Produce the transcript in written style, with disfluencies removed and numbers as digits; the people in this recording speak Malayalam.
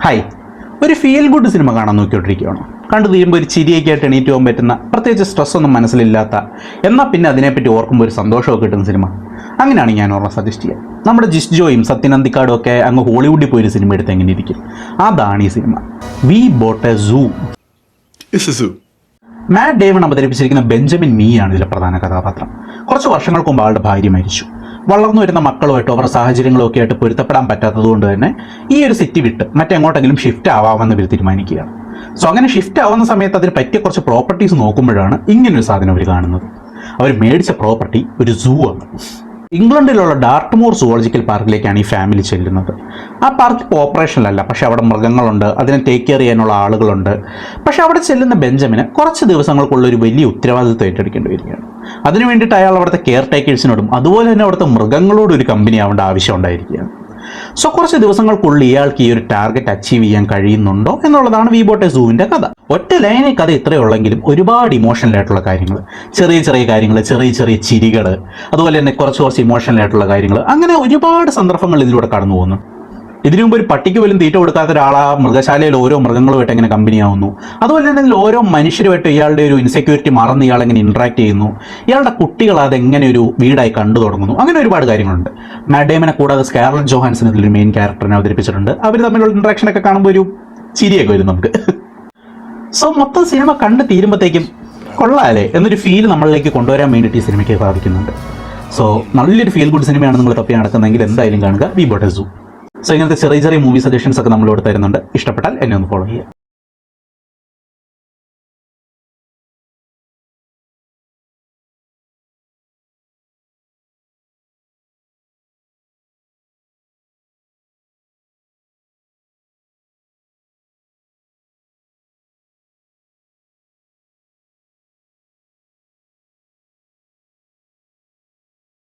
ഹായ്, ഒരു ഫീൽ ഗുഡ് സിനിമ കാണാൻ നോക്കിക്കൊണ്ടിരിക്കുകയാണോ? കണ്ടു തീരുമ്പോൾ ഒരു ചിരിയൊക്കെ ആയിട്ട് എണീറ്റ് പോകാൻ പറ്റുന്ന, പ്രത്യേകിച്ച് സ്ട്രെസ്സൊന്നും മനസ്സിലില്ലാത്ത, എന്നാൽ പിന്നെ അതിനെപ്പറ്റി ഓർക്കുമ്പോൾ ഒരു സന്തോഷമൊക്കെ കിട്ടുന്ന സിനിമ. അങ്ങനെയാണ് ഞാൻ ഓർമ്മ സജസ്റ്റ് ചെയ്യുക. നമ്മുടെ ജിസ്ജോയും സത്യനന്ദിക്കാടും ഒക്കെ അങ്ങ് ഹോളിവുഡിൽ പോയൊരു സിനിമ എടുത്ത് എങ്ങനെ ഇരിക്കും? അതാണ് ഈ സിനിമ, we bought a zoo. Matt Damon അവതരിപ്പിച്ചിരിക്കുന്ന ബെഞ്ചമിൻ മീയാണ് ഇതിലെ പ്രധാന കഥാപാത്രം. കുറച്ച് വർഷങ്ങൾക്ക് മുമ്പ് ആളുടെ ഭാര്യ മരിച്ചു. വളർന്നു വരുന്ന മക്കളുമായിട്ട് അവരുടെ സാഹചര്യങ്ങളും ഒക്കെ ആയിട്ട് പൊരുത്തപ്പെടാൻ പറ്റാത്തതുകൊണ്ട് തന്നെ ഈ ഒരു സിറ്റി വിട്ട് മറ്റെങ്ങോട്ടെങ്കിലും ഷിഫ്റ്റ് ആവാമെന്ന് ഇവർ തീരുമാനിക്കുകയാണ്. സോ അങ്ങനെ ഷിഫ്റ്റ് ആവുന്ന സമയത്ത് അതിന് പറ്റിയ കുറച്ച് പ്രോപ്പർട്ടീസ് നോക്കുമ്പോഴാണ് ഇങ്ങനൊരു സാധനം അവർ കാണുന്നത്. അവർ മേടിച്ച പ്രോപ്പർട്ടി ഒരു സൂ ആണ്. ഇംഗ്ലണ്ടിലുള്ള ഡാർട്ട്മൂർ സുവോളജിക്കൽ പാർക്കിലേക്കാണ് ഈ ഫാമിലി ചെല്ലുന്നത്. ആ പാർക്ക് ഇപ്പോൾ ഓപ്പറേഷനിലല്ല, പക്ഷേ അവിടെ മൃഗങ്ങളുണ്ട്, അതിനെ ടേക്ക് കെയർ ചെയ്യാനുള്ള ആളുകളുണ്ട്. പക്ഷേ അവിടെ ചെല്ലുന്ന ബെഞ്ചമിന് കുറച്ച് ദിവസങ്ങൾക്കുള്ള ഒരു വലിയ ഉത്തരവാദിത്വം ഏറ്റെടുക്കേണ്ടി വരികയാണ്. അതിനു വേണ്ടിയിട്ട് അയാൾ അവിടുത്തെ കെയർ ടേക്കേഴ്സിനോടും അതുപോലെ തന്നെ അവിടുത്തെ മൃഗങ്ങളോടും ഒരു കമ്പനി ആവേണ്ട ആവശ്യം ഉണ്ടായിരിക്കുകയാണ്. സോ കുറച്ച് ദിവസങ്ങൾക്കുള്ളിൽ ഇയാൾക്ക് ഈ ഒരു ടാർഗറ്റ് അച്ചീവ് ചെയ്യാൻ കഴിയുന്നുണ്ടോ എന്നുള്ളതാണ് വി ബോട്ട് എ സൂവിൻ്റെ കഥ. ഒറ്റ ലൈനിൽ കഥ ഇത്രയേ ഉള്ളെങ്കിലും ഒരുപാട് ഇമോഷണൽ ആയിട്ടുള്ള കാര്യങ്ങൾ, ചെറിയ ചെറിയ കാര്യങ്ങൾ, ചെറിയ ചെറിയ ചിരികൾ, അതുപോലെ തന്നെ കുറച്ച് ഇമോഷണൽ ആയിട്ടുള്ള കാര്യങ്ങൾ, അങ്ങനെ ഒരുപാട് സന്ദർഭങ്ങൾ ഇതിലൂടെ കടന്നു പോകുന്നു. ഇതിനു മുമ്പ് ഒരു പട്ടിക്ക് പോലും തീറ്റ കൊടുക്കാത്ത ഒരാൾ ആ മൃഗശാലയിൽ ഓരോ മൃഗങ്ങളുമായിട്ട് എങ്ങനെ കമ്പനിയാവുന്നു, അതുപോലെ തന്നെ ഓരോ മനുഷ്യരുമായിട്ട് ഇയാളുടെ ഒരു ഇൻസെക്യൂരിറ്റി മറന്ന് ഇയാൾ എങ്ങനെ ഇൻട്രാക്ട് ചെയ്യുന്നു, ഇയാളുടെ കുട്ടികൾ അതെങ്ങനെ ഒരു വീടായി കണ്ടു തുടങ്ങുന്നു, അങ്ങനെ ഒരുപാട് കാര്യങ്ങളുണ്ട്. മാറ്റ് ഡേമനെ കൂടാതെ സ്കാർലറ്റ് ജോഹാൻസൺ ഇതിലൊരു മെയിൻ ക്യാരക്ടറിനെ അവതരിപ്പിച്ചിട്ടുണ്ട്. അവർ തമ്മിലുള്ള ഇൻട്രാക്ഷനൊക്കെ കാണുമ്പോൾ ഒരു ചിരിയൊക്കെ വരും നമുക്ക്. സോ മൊത്തം സിനിമ കണ്ട് തീരുമ്പോഴത്തേക്കും കൊള്ളാല്ലേ എന്നൊരു ഫീൽ നമ്മളിലേക്ക് കൊണ്ടുവരാൻ വേണ്ടിയിട്ട് ഈ സിനിമയ്ക്ക് സാധിക്കുന്നുണ്ട്. സോ നല്ലൊരു ഫീൽ ഗുഡ് സിനിമയാണ് നിങ്ങൾ തപ്പി നടക്കുന്നതെങ്കിൽ എന്തായാലും കാണുക we bought a zoo. So ഇങ്ങനത്തെ ചെറിയ ചെറിയ മൂവി സജഷൻസ് ഒക്കെ നമ്മളിവിടെ തരുന്നുണ്ട്. ഇഷ്ടപ്പെട്ടാൽ എന്നെ ഒന്ന് ഫോളോ ചെയ്യുക.